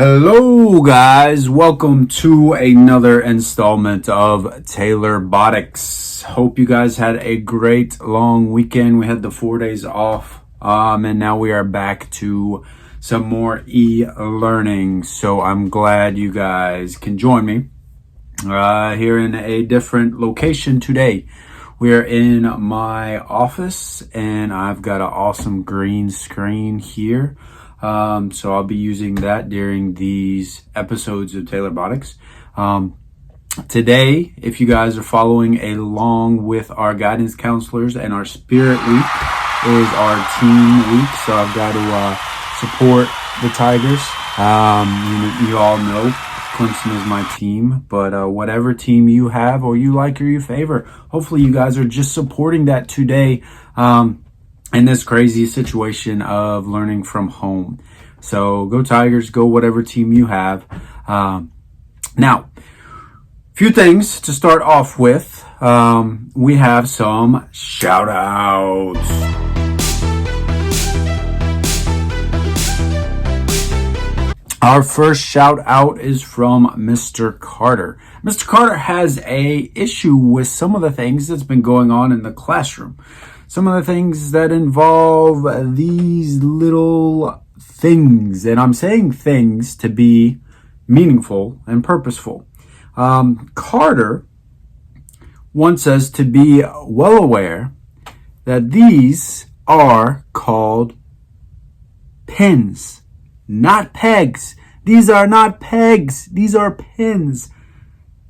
Hello guys, welcome to another installment of TaylorBOTICS. Hope you guys had a great long weekend. We had the 4 days off, and now we are back to some more e-learning. So I'm glad you guys can join me here in a different location today. We are in my office and I've got an awesome green screen here. So I'll be using that during these episodes of TaylorBOTICS. Today, if you guys are following along with our guidance counselors, and our spirit week is our team week. So I've got to support the Tigers. You all know Clemson is my team, but whatever team you have or you like or you favor, hopefully you guys are just supporting that today. In this crazy situation of learning from home. So go Tigers, go whatever team you have. Now, few things to start off with. We have some shout outs. Our first shout out is from Mr. Carter. Mr. Carter has a issue with some of the things that's been going on in the classroom. Some of the things that involve these little things, and I'm saying things to be meaningful and purposeful. Carter wants us to be well aware that these are called pins, not pegs. These are not pegs. These are pins.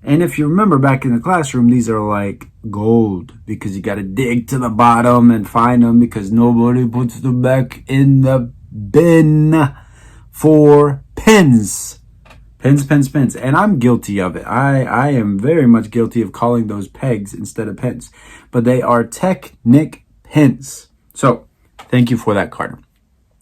And if you remember back in the classroom, these are like gold because you got to dig to the bottom and find them because nobody puts them back in the bin for pins. Pins. And I'm guilty of it. I am very much guilty of calling those pegs instead of pins. But they are Technic pins. So thank you for that, Carter.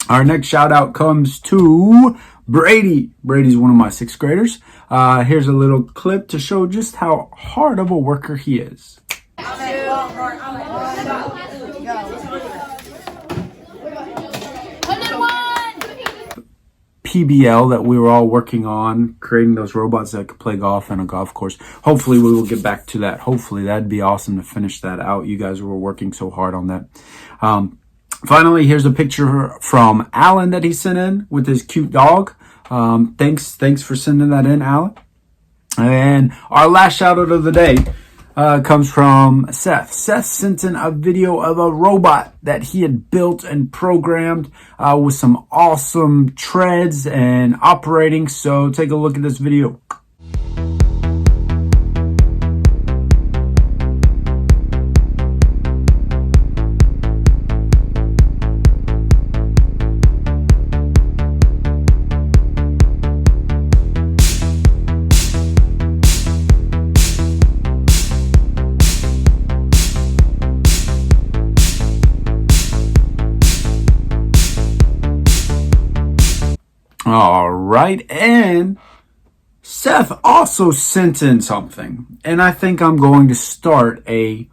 Our next shout out comes to Brady. Brady's one of my sixth graders. Here's a little clip to show just how hard of a worker he is. PBL that we were all working on, creating those robots that could play golf and a golf course. Hopefully we will get back to that. Hopefully that'd be awesome to finish that out. You guys were working so hard on that. Finally, here's a picture from Alan that he sent in with his cute dog. Thanks for sending that in, Alan. And our last shout out of the day comes from Seth. Seth sent in a video of a robot that he had built and programmed with some awesome treads and operating. So take a look at this video. All right, and Seth also sent in something, and I think I'm going to start a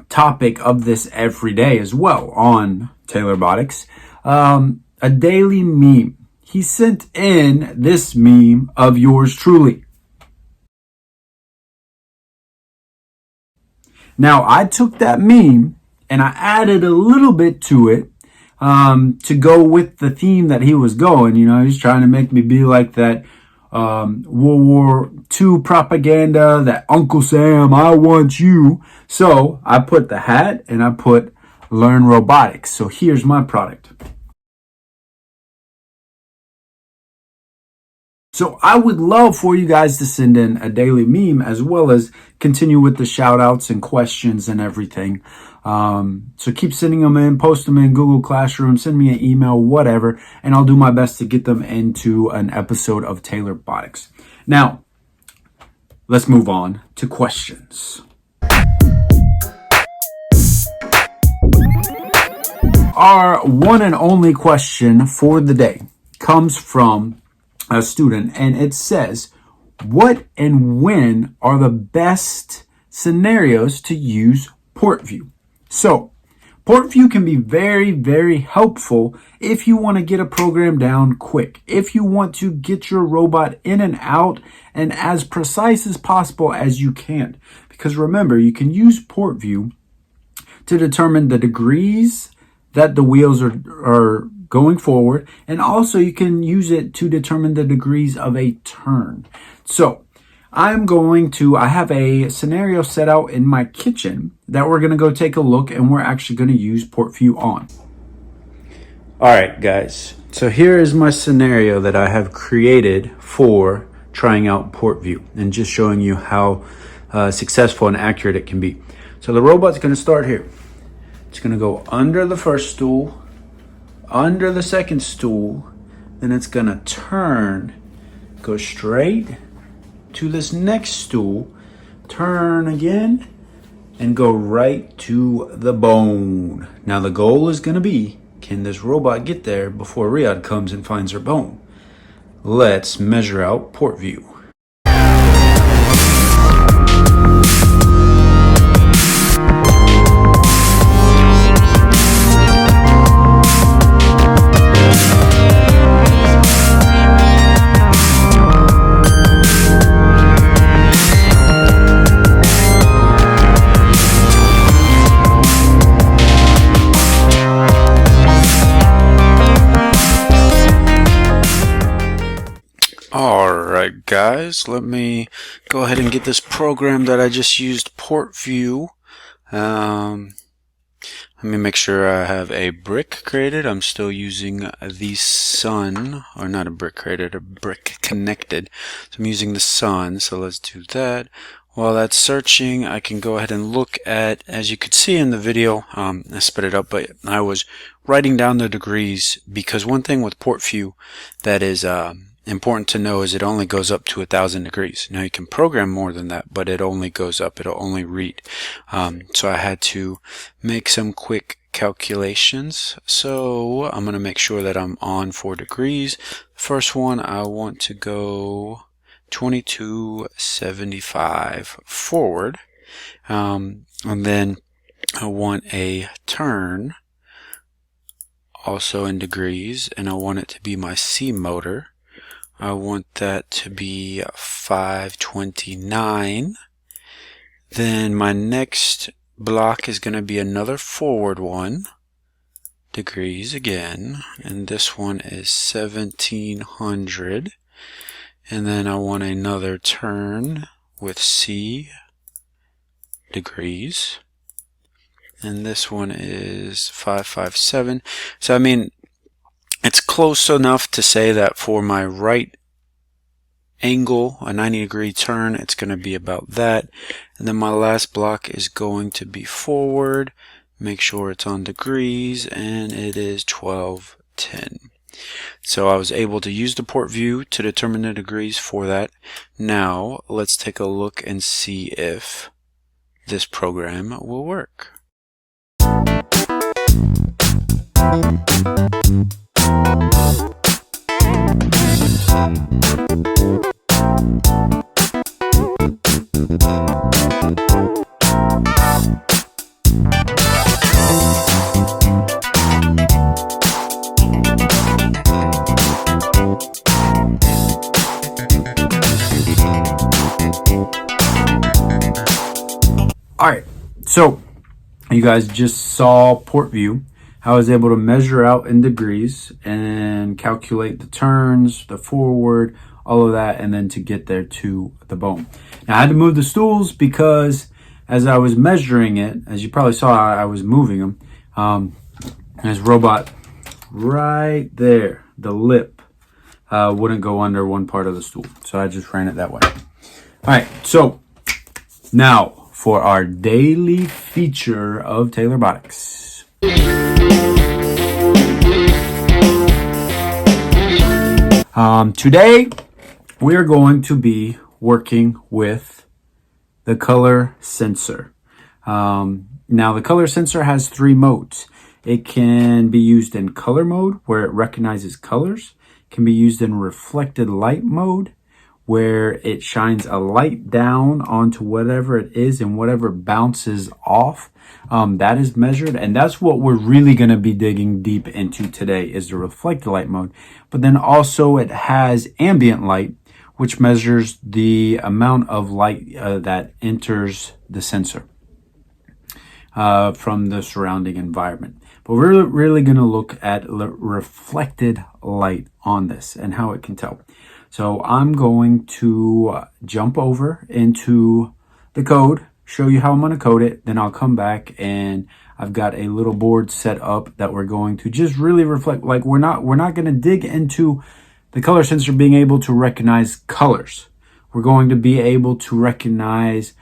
topic of this every day as well on TaylorBOTICS, a daily meme. He sent in this meme of yours truly. Now, I took that meme and I added a little bit to it to go with the theme that he was going. You know, he's trying to make me be like that World War II propaganda, that Uncle Sam, I want you. So I put the hat and I put learn robotics. So here's my product. So I would love for you guys to send in a daily meme as well as continue with the shout outs and questions and everything. So keep sending them in, post them in Google Classroom, send me an email, whatever, and I'll do my best to get them into an episode of TaylorBOTICS. Now, let's move on to questions. Our one and only question for the day comes from a student, and it says, what and when are the best scenarios to use port view? So Port view can be very, very helpful if you want to get a program down quick, if you want to get your robot in and out and as precise as possible as you can. Because remember, you can use port view to determine the degrees that the wheels are going forward, and also you can use it to determine the degrees of a turn. So I have a scenario set out in my kitchen that we're going to go take a look, and we're actually going to use port view on. All right, guys. So here is my scenario that I have created for trying out port view and just showing you how successful and accurate it can be. So the robot's going to start here. It's going to go under the first stool, under the second stool, then it's going to turn, go straight to this next stool, turn again, and go right to the bone. Now the goal is going to be, can this robot get there before Riyadh comes and finds her bone? Let's measure out port view. Alright guys, let me go ahead and get this program that I just used, port view. Let me make sure I have a brick created. I'm still using the sun, or not a brick created, a brick connected. So I'm using the sun, so let's do that. While that's searching, I can go ahead and look at, as you could see in the video, I sped it up, but I was writing down the degrees, because one thing with port view that is important to know is it only goes up to 1,000 degrees. Now you can program more than that, but it only goes up, it'll only read. So I had to make some quick calculations. So I'm going to make sure that I'm on 4 degrees. First one, I want to go 2275 forward. And then I want a turn also in degrees, and I want it to be my C motor. I want that to be 529. Then my next block is going to be another forward one, degrees again, and this one is 1700. And then I want another turn with C, degrees, and this one is 557. So I mean, it's close enough to say that for my right angle, a 90-degree turn, it's going to be about that. And then my last block is going to be forward. Make sure it's on degrees, and it is 1210. So I was able to use the port view to determine the degrees for that. Now let's take a look and see if this program will work. Alright, so you guys just saw port view. I was able to measure out in degrees and calculate the turns, the forward, all of that, and then to get there to the bone. Now I had to move the stools because as I was measuring it, as you probably saw, I was moving them. This robot right there, the lip wouldn't go under one part of the stool. So I just ran it that way. All right, so now for our daily feature of TaylorBOTICS. Today we are going to be working with the color sensor. Now the color sensor has 3 modes. It can be used in color mode where it recognizes colors. It can be used in reflected light mode where it shines a light down onto whatever it is, and whatever bounces off, that is measured. And that's what we're really going to be digging deep into today, is the reflected light mode. But then also it has ambient light, which measures the amount of light that enters the sensor from the surrounding environment. But we're really going to look at reflected light on this and how it can tell. So I'm going to jump over into the code, show you how I'm going to code it. Then I'll come back and I've got a little board set up that we're going to just really reflect. Like we're not going to dig into the color sensor being able to recognize colors. We're going to be able to recognize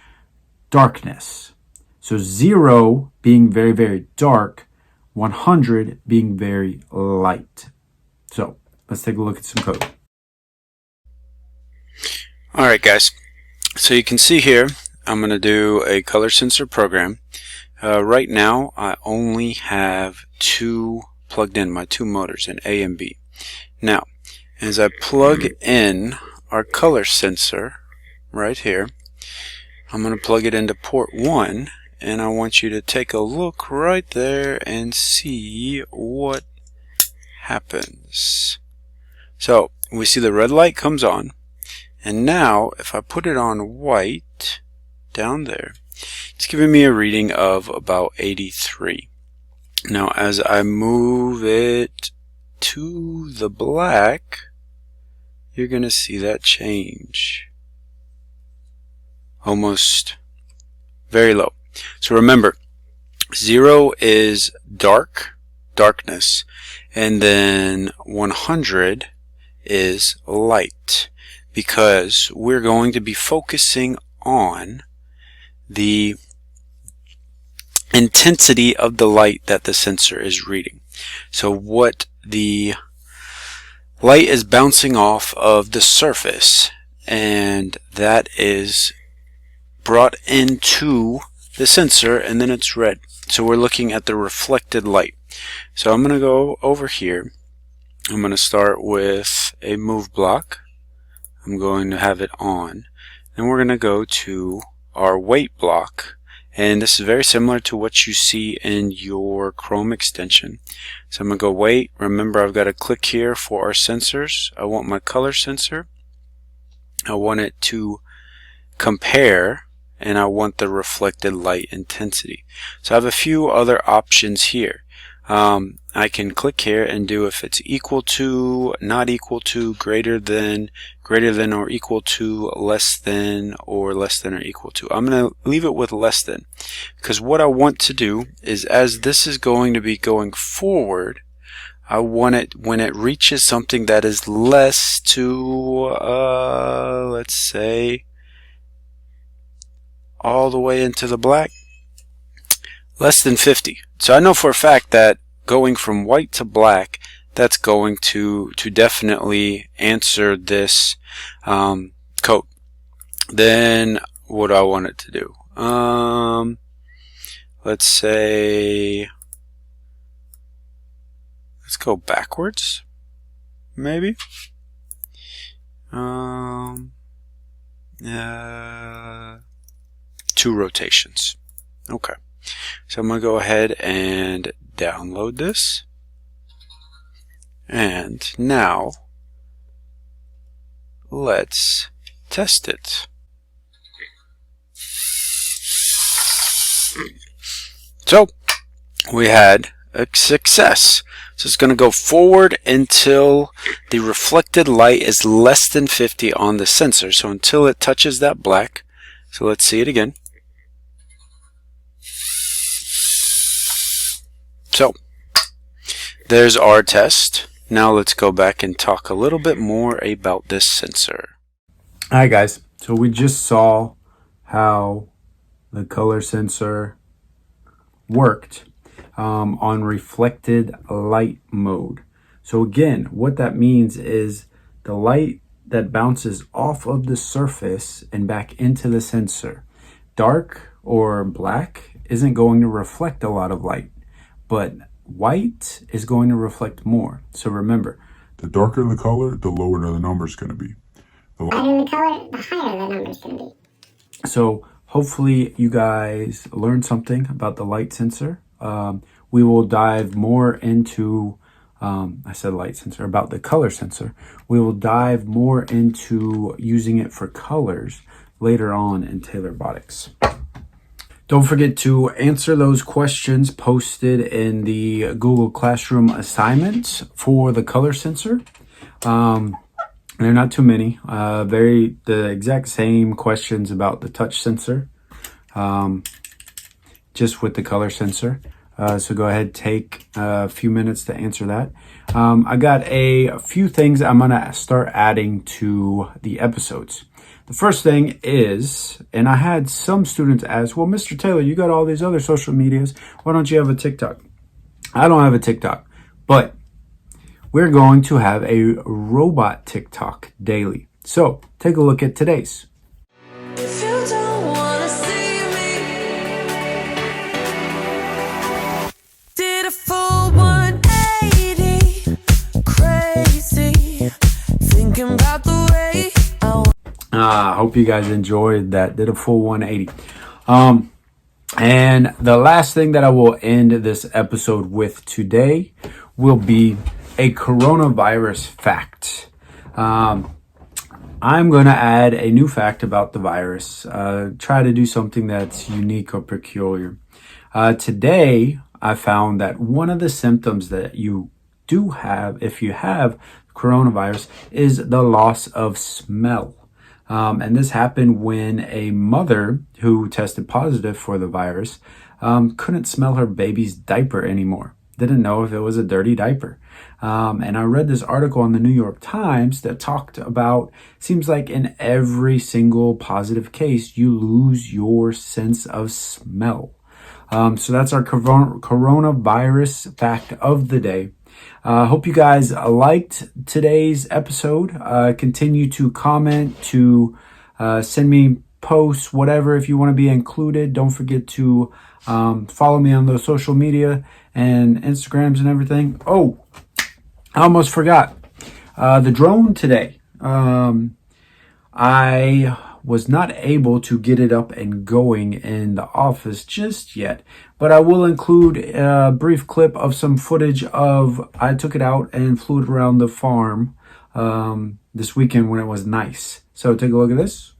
darkness. So 0 being very, very dark, 100 being very light. So let's take a look at some code. Alright guys, so you can see here I'm going to do a color sensor program. Right now I only have two plugged in, my two motors in A and B. Now as I plug in our color sensor right here, I'm going to plug it into port 1, and I want you to take a look right there and see what happens. So we see the red light comes on. And now, if I put it on white, down there, it's giving me a reading of about 83. Now, as I move it to the black, you're going to see that change. Almost very low. So remember, 0 is darkness, and then 100 is light. Because we're going to be focusing on the intensity of the light that the sensor is reading. So what the light is bouncing off of the surface, and that is brought into the sensor, and then it's read. So we're looking at the reflected light. So I'm going to go over here. I'm going to start with a move block. I'm going to have it on. Then we're going to go to our wait block. And this is very similar to what you see in your Chrome extension. So I'm going to go wait. Remember, I've got to click here for our sensors. I want my color sensor. I want it to compare, and I want the reflected light intensity. So I have a few other options here. I can click here and do if it's equal to, not equal to, greater than or equal to, less than or equal to. I'm going to leave it with less than, because what I want to do is, as this is going to be going forward, I want it when it reaches something that is less to, let's say, all the way into the black, less than 50. So I know for a fact that going from white to black, that's going to definitely answer this code. Then what do I want it to do? Let's say, let's go backwards, maybe. 2 rotations. Okay. So I'm going to go ahead and download this. And now let's test it. So we had a success. So it's going to go forward until the reflected light is less than 50 on the sensor. So until it touches that black. So let's see it again. So there's our test. Now let's go back and talk a little bit more about this sensor. Alright guys, so we just saw how the color sensor worked on reflected light mode. So again, what that means is the light that bounces off of the surface and back into the sensor. Dark or black isn't going to reflect a lot of light, but white is going to reflect more. So remember, the darker the color, the lower the number is going to be. lighter the color, the higher the number's going to be. So hopefully you guys learned something about the light sensor. We will dive more into, I said light sensor, about the color sensor. We will dive more into using it for colors later on in TaylorBOTICS. Don't forget to answer those questions posted in the Google Classroom assignments for the color sensor. They're not too many. The exact same questions about the touch sensor, just with the color sensor. So go ahead, take a few minutes to answer that. I got a few things I'm gonna start adding to the episodes. The first thing is, and I had some students ask, well, Mr. Taylor, you got all these other social medias. Why don't you have a TikTok? I don't have a TikTok, but we're going to have a robot TikTok daily. So take a look at today's. If you don't wanna see me, did a full 180, crazy, thinking about the way I hope you guys enjoyed that. Did a full 180. And the last thing that I will end this episode with today will be a coronavirus fact. I'm going to add a new fact about the virus. Try to do something that's unique or peculiar. Today, I found that one of the symptoms that you do have if you have coronavirus is the loss of smell. And this happened when a mother who tested positive for the virus couldn't smell her baby's diaper anymore. Didn't know if it was a dirty diaper. And I read this article on the New York Times that talked about, seems like in every single positive case, you lose your sense of smell. So that's our coronavirus fact of the day. Hope you guys liked today's episode. Continue to comment, to send me posts, whatever, if you want to be included. Don't forget to follow me on those social media and Instagrams and everything. Oh, I almost forgot. The drone today. I was not able to get it up and going in the office just yet, but I will include a brief clip of some footage of I took it out and flew it around the farm this weekend when it was nice. So take a look at this.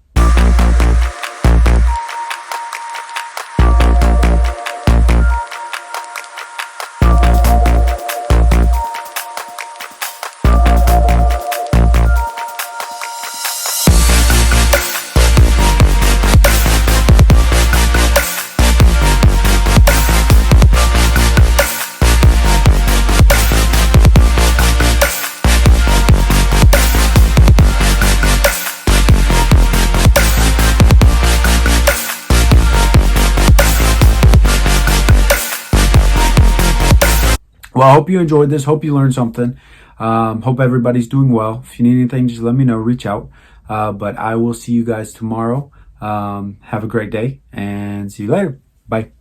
Well, I hope you enjoyed this. Hope you learned something. Hope everybody's doing well. If you need anything, just let me know. Reach out. But I will see you guys tomorrow. Have a great day and see you later. Bye.